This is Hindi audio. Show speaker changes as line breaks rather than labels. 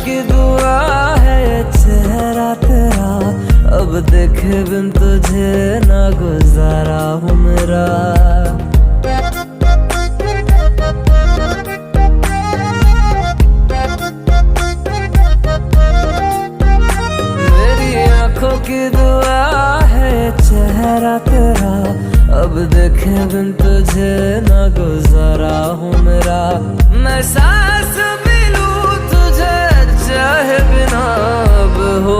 की दुआ है ये चेहरा तेरा, अब देखे बिन तुझे ना गुजारा हूँ मेरा। मेरी आंखों की दुआ है ये चेहरा तेरा, अब देखे बिन तुझे ना गुजारा हूँ मेरा। मैं सांस भी लूं तुझे चाहे बिना अब हो